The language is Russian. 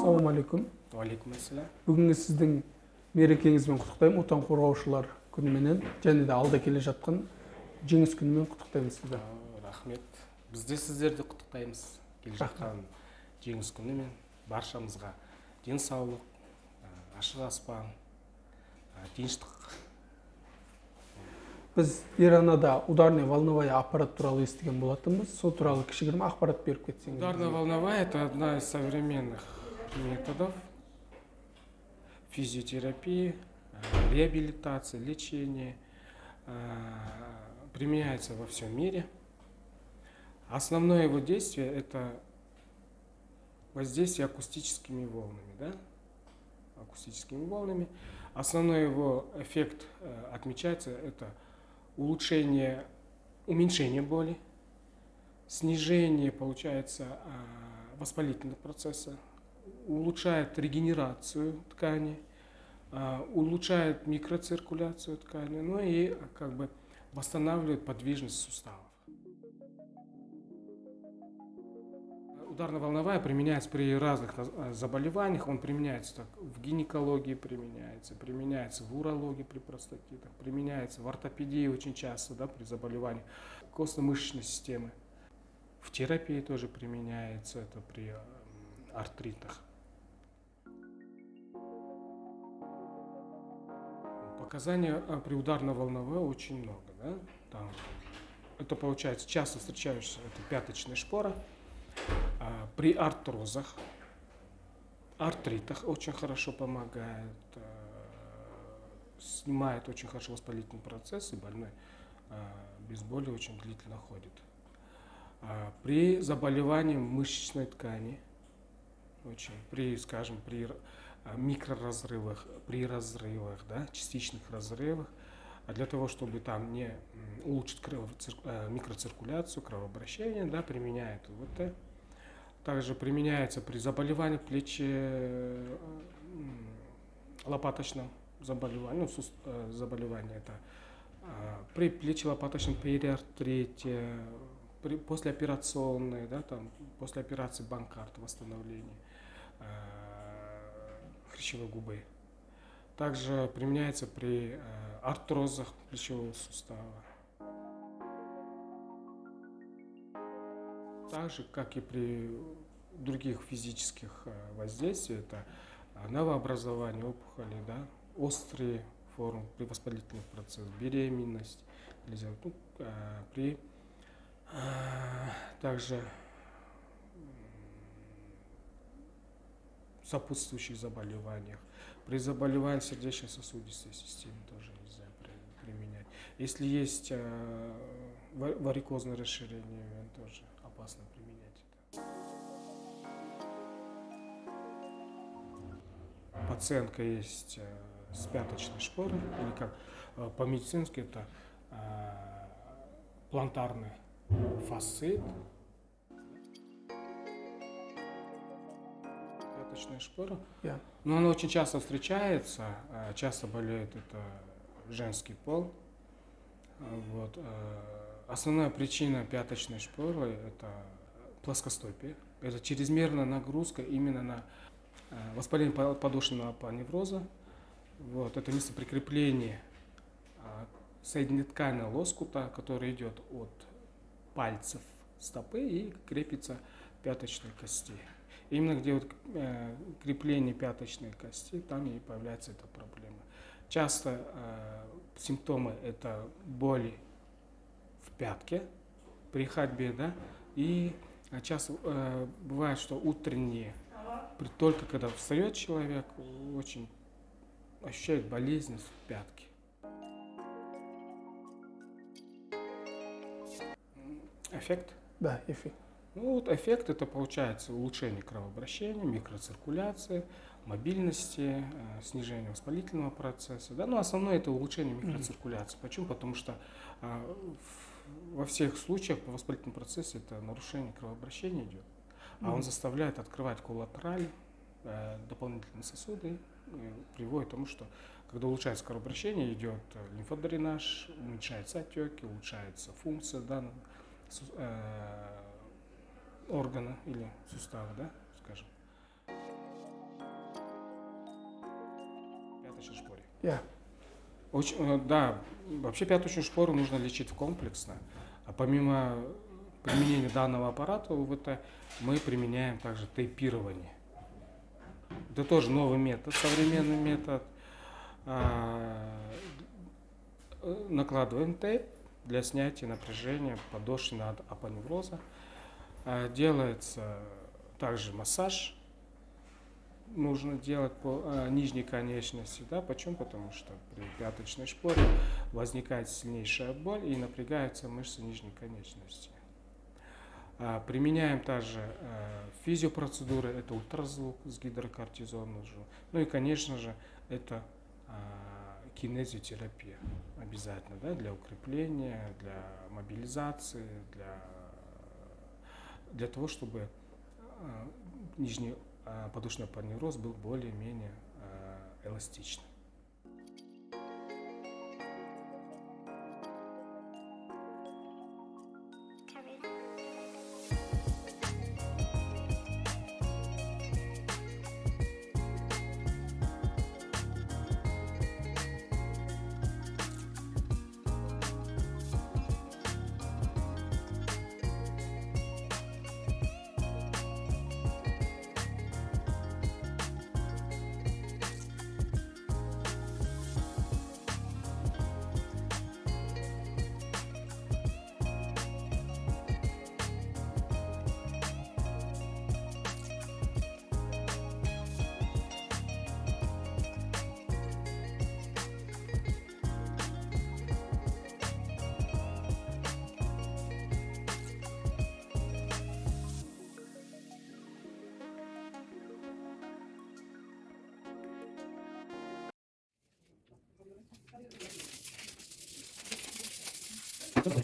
Ассалаумалейкум. Алейкум ассалам. Бүгінгі сіздің мерекеңізбен құттықтаймын, отан қорғаушылар күніменен және де алда келе жатқан жеңіс күнімен құттықтаймыз сізді. Рахмет. Біз де сіздерді құттықтаймыз келе жатқан жеңіс күнімен. Баршамызға денсаулық, ашық аспан, тыныштық. Біз Иранада ударно-волновая аппарат туралы естіген болатынбыз. Сол туралы кішігірім ақпарат беріп кетсеңіз. Ударно-волновая – это одна из современных методов физиотерапии, реабилитации, лечения. Применяется во всем мире. Основное его действие – это воздействие акустическими волнами. Да? Акустическими волнами. Основной его эффект отмечается – это уменьшение боли, снижение, получается, воспалительного процесса, улучшает регенерацию ткани, улучшает микроциркуляцию ткани, ну и как бы восстанавливает подвижность суставов. Ударно-волновая применяется при разных заболеваниях, он применяется так, в гинекологии, применяется в урологии при простатитах, применяется в ортопедии очень часто, да, при заболеваниях костно-мышечной системы. В терапии тоже применяется это при артритах. Показаний при ударно-волновой очень много. Да? Там, это получается часто встречающаяся пяточная шпора. При артрозах, артритах очень хорошо помогает, снимает очень хорошо воспалительный процесс, и больной без боли очень длительно ходит. При заболевании мышечной ткани, при микроразрывах, при разрывах, да, частичных разрывах, для того, чтобы там не улучшить микроциркуляцию, кровообращение, да, применяет УВТ. Также применяется при заболевании плечелопаточном заболевании, заболевание это при плечелопаточном периартрите, при послеоперационной, да, там, после операции Банкарта, восстановление хрящевой губы. Также применяется при артрозах плечевого сустава. Так же, как и при других физических воздействиях, это новообразование опухоли, да, острые формы при воспалительных процессах, беременность, при также сопутствующих заболеваниях, при заболевании сердечно-сосудистой системы тоже нельзя применять. Если есть варикозное расширение вен, тоже опасно применять это. Пациентка есть с пяточной шпорой, или как по-медицински это плантарный фасцит. Пяточная шпора. Но она очень часто встречается, часто болеет это женский пол. Вот. Основная причина пяточной шпоры – это плоскостопие. Это чрезмерная нагрузка именно на воспаление подошвенного апоневроза. Вот. Это место прикрепления соединительного лоскута, который идет от пальцев стопы и крепится к пяточной кости. Именно где вот крепление пяточной кости, там и появляется эта проблема. Часто симптомы – это боли в пятке при ходьбе, да, и часто бывает, что утренние, только когда встает человек, очень ощущает болезненность в пятке. Эффект? Да, эффект. Ну, вот эффект это получается улучшение кровообращения, микроциркуляции, мобильности, снижение воспалительного процесса. Да? Но основное это улучшение микроциркуляции. Почему? Потому что во всех случаях по воспалительному процессу это нарушение кровообращения идет. А он заставляет открывать коллатераль, дополнительные сосуды, приводит к тому, что когда улучшается кровообращение, идет лимфодренаж, уменьшаются отеки, улучшается функция данного органа или сустава, да, скажем. иә. Да, вообще пяточную шпору нужно лечить комплексно. А помимо применения данного аппарата УВТ, мы применяем также тейпирование. Это тоже новый метод, современный метод. Накладываем тейп для снятия напряжения подошвенного апоневроза. Делается также массаж. Нужно делать по нижней конечности. Да? Почему? Потому что при пяточной шпоре возникает сильнейшая боль и напрягаются мышцы нижней конечности. Применяем также физиопроцедуры, это ультразвук с гидрокортизоном. Ну и, конечно же, это кинезиотерапия обязательно, да, для укрепления, для мобилизации, для того, чтобы нижний подушный апоневроз был более-менее эластичным. Добре.